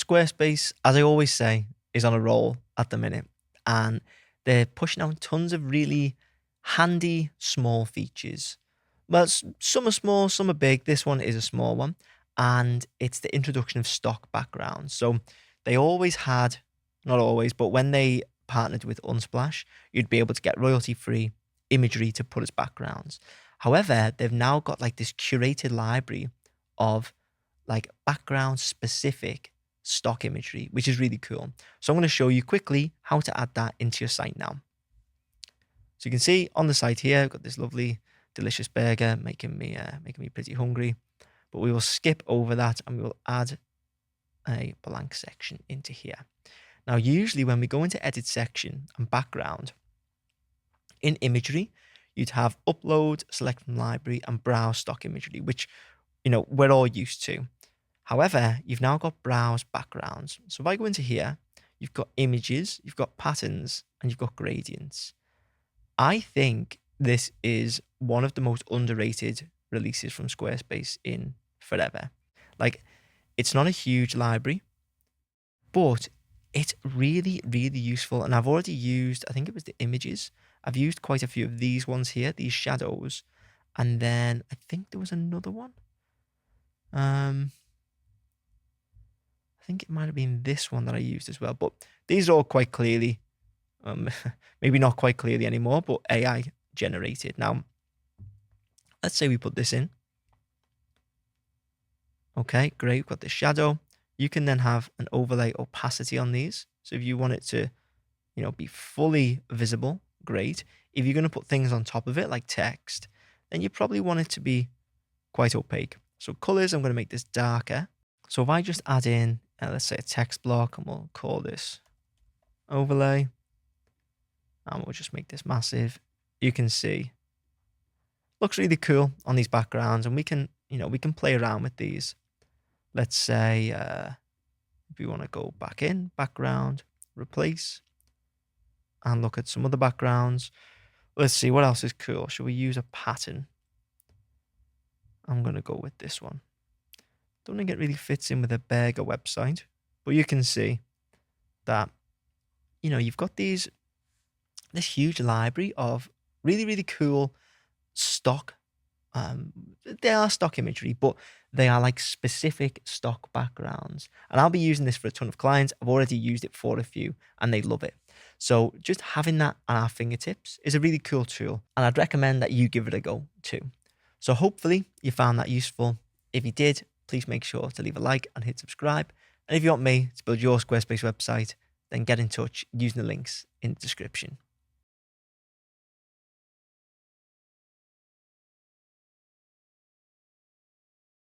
Squarespace, as I always say, is on a roll at the minute, and they're pushing out tons of really handy small features. Well, some are small, some are big. This one is a small one, and it's the introduction of stock backgrounds. So they always had, not always, but when they partnered with Unsplash, you'd be able to get royalty-free imagery to put as backgrounds. However, they've now got like this curated library of like background specific stock imagery, which is really cool. So I'm going to show you quickly how to add that into your site now. So you can see on the site here, I've got this lovely, delicious burger making me pretty hungry. But we will skip over that and we will add a blank section into here. Now, usually when we go into edit section and background, in imagery, you'd have upload, select from library, and browse stock imagery, which, we're all used to. However, you've now got browse backgrounds. So if I go into here, you've got images, you've got patterns, and you've got gradients. I think this is one of the most underrated releases from Squarespace in forever. Like, it's not a huge library, but it's really, really useful. And I've already used, I think it was the images. I've used quite a few of these ones here, these shadows. And then I think there was another one. I think it might have been this one that I used as well. But these are all quite clearly, maybe not quite clearly anymore, but AI generated. Now, let's say we put this in. Okay, great. We've got the shadow. You can then have an overlay opacity on these. So if you want it to, be fully visible, great. If you're going to put things on top of it, like text, then you probably want it to be quite opaque. So colors, I'm going to make this darker. So if I just add in, let's say a text block, and we'll call this overlay, and we'll just make this massive. You can see, looks really cool on these backgrounds, and we can play around with these. Let's say if we want to go back in, background, replace, and look at some other backgrounds. Let's see what else is cool. Should we use a pattern? I'm going to go with this one. Don't think it really fits in with a burger website, but you can see that, you've got this huge library of really, really cool stock. They are stock imagery, but they are like specific stock backgrounds. And I'll be using this for a ton of clients. I've already used it for a few and they love it. So just having that at our fingertips is a really cool tool. And I'd recommend that you give it a go too. So hopefully you found that useful. If you did, please make sure to leave a like and hit subscribe. And if you want me to build your Squarespace website, then get in touch using the links in the description.